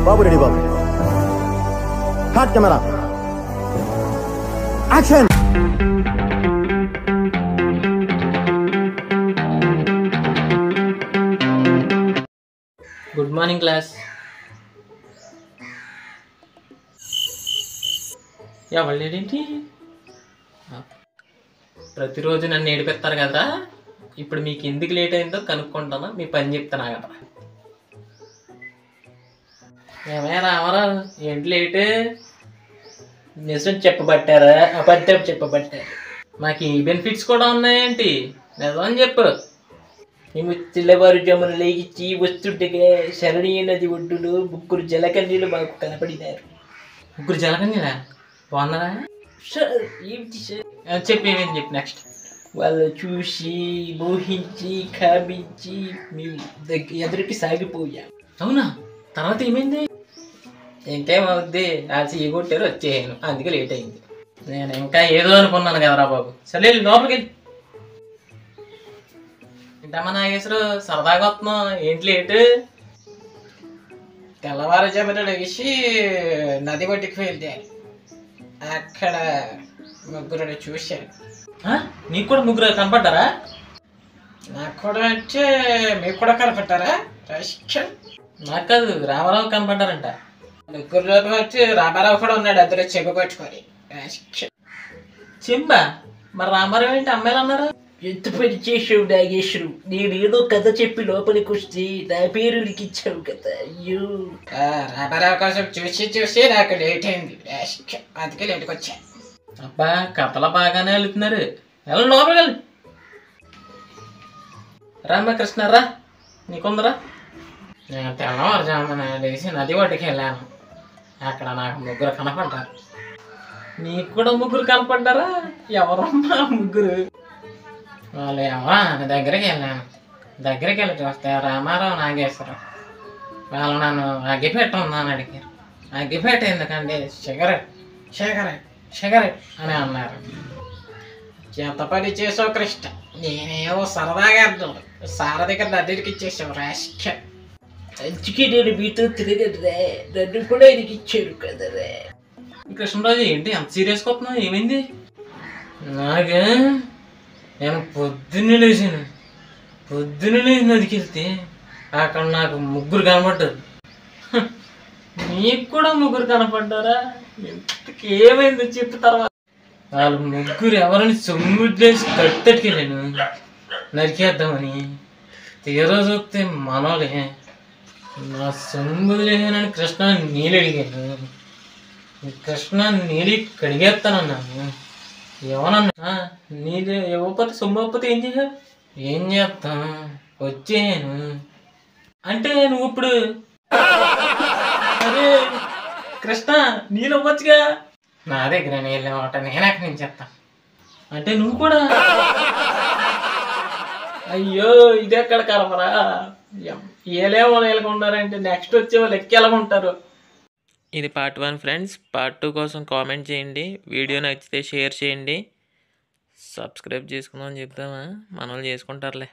బాబు ready బాబు. Hot camera action. Good morning class. ఎవళ్ళేంటి ప్రతిరోజు నన్ను ఏడిపిస్తారు కదా, ఇప్పుడు మీకు ఎందుకు లేట్ అయిందో కనుక్కుంటాను, మీ పని చెప్తాను కదా. ఏమైనా రామారావు ఏంటి లేట్? నిజం చెప్పబట్టారా అబద్ధం చెప్పబట్టారు? మాకు ఈ బెనిఫిట్స్ కూడా ఉన్నాయేంటి? నిజం చెప్పు. మేము తెల్లవారుజామున లేచి వస్తుండగా శరణి నది ఒడ్డులో 3 జలకన్యలు మాకు కనపడినారు. 3 జలకన్యలా? బాగున్నారా సార్? ఏంటి సార్ చెప్పి ఏమేమి చెప్పి నెక్స్ట్. వాళ్ళు చూసి మోహించి కామించి మేము ఎదురికి సాగిపోయాం. అవునా? తర్వాత ఏమైంది? ఇంకేమవుద్ది, ఆ సీ కొట్టారు వచ్చేయను, అందుకే లేట్ అయింది. నేను ఇంకా ఏదో అనుకున్నాను కదరా బాబు. సరే లోపలికి వెళ్ళి. ఏంటమ్మా నాగేశ్వరు సరదాగా వస్తున్నావు, ఏంటి లేటు? తెల్లవారుజామున లేచి నది ఒడ్డుకి వెళ్తారు, అక్కడ 3 చూశాను. నీకు కూడా 3 కనపడ్డారా? నాకు కూడా అంటే మీకు కూడా కనపడ్డారా? నాకు కాదు, రామారావు కనపడ్డారంట. 3 వచ్చి రామారావు కూడా ఉన్నాడు, అందులో చెంబ పట్టుకొని. చెంబ? మరి రామారావు ఏంటి అమ్మాయిలు అన్నారు? ఎంత పని చేసావు నాగేశ్వరు, నేను ఏదో కథ చెప్పి లోపలికి వస్తే నా పేరు లిఖించావు కదా. అయ్యో, రామారావు కోసం చూసి నాకు లేట్ అయింది, అందుకే లేట్కి వచ్చా. అబ్బా కథలు బాగానే వెళ్తున్నారు, వెళ్ళండి లోపలికి వెళ్ళి. రామకృష్ణ రా, నీకుందరా? నేను తెల్లవారుజామున లేచి నది ఒడ్డుకి వెళ్ళాను, అక్కడ నాకు 3 కనపడ్డారు. నీకు కూడా 3 కనపడ్డారా? ఎవరమ్మా 3? వాళ్ళు ఎవరా దగ్గరికి వెళ్ళాను, దగ్గరికి వెళ్ళి చూస్తే రామారావు నాగేశ్వరం. వాళ్ళు నన్ను అగ్గిపెట్ట ఉందని అడిగారు. అగ్గిపెట్ట ఎందుకండి? సిగరెట్ అని అన్నారు. ఎంత పని చేసావు కృష్ణ, నేనేమో సరదాగా అర్థం సారథిగా నదికి ఇచ్చేసావు రాష్ట్ర. అందుకే నేను మీతో తిరగదురా, నన్ను కూడా ఇరికిచ్చారు కదరా. కృష్ణరాజు ఏంటి ఎంత సీరియస్గా వస్తున్నావు, ఏమైంది? నాగా నేను పొద్దున్నే లేచి నదికి వెళ్తే అక్కడ నాకు 3 కనపడ్డారు. నీకు కూడా 3 కనపడ్డారా? ఇంతకు ఏమైంది చెప్పు. తర్వాత వాళ్ళు 3 ఎవరని సొమ్ముడ్లేసి కట్టెట్టుకెళ్ళాను నరికేద్దామని. తీరా చూస్తే మనోలే. నా సొమ్ము లేనని కృష్ణ నీళ్ళు అడిగాను. కృష్ణ నీళ్ళు కడిగేస్తానన్నాను. ఏమన్నా నీళ్ళు ఇవ్వకపోతే సొమ్ము ఇవ్వకపోతే ఏం చేసావు? ఏం చేస్తాం, వచ్చేను అంటే నువ్వు ఇప్పుడు. అరే కృష్ణ నీళ్ళు ఇవ్వచ్చుగా. నా దగ్గర నీళ్ళు ఇవ్వట నేను ఎక్కడి నుంచి చెప్తా అంటే నువ్వు కూడా. అయ్యో ఇది ఎక్కడ కలపరా, ఏలేమో నెలకొంటారంటే నెక్స్ట్ వచ్చే వాళ్ళు ఎక్కేలాగుంటారు. ఇది పార్ట్ 1 ఫ్రెండ్స్. పార్ట్ 2 కోసం కామెంట్ చేయండి, వీడియో నచ్చితే షేర్ చేయండి, సబ్స్క్రైబ్ చేసుకుందామని చెప్తామా, మన వాళ్ళు చేసుకుంటారులే.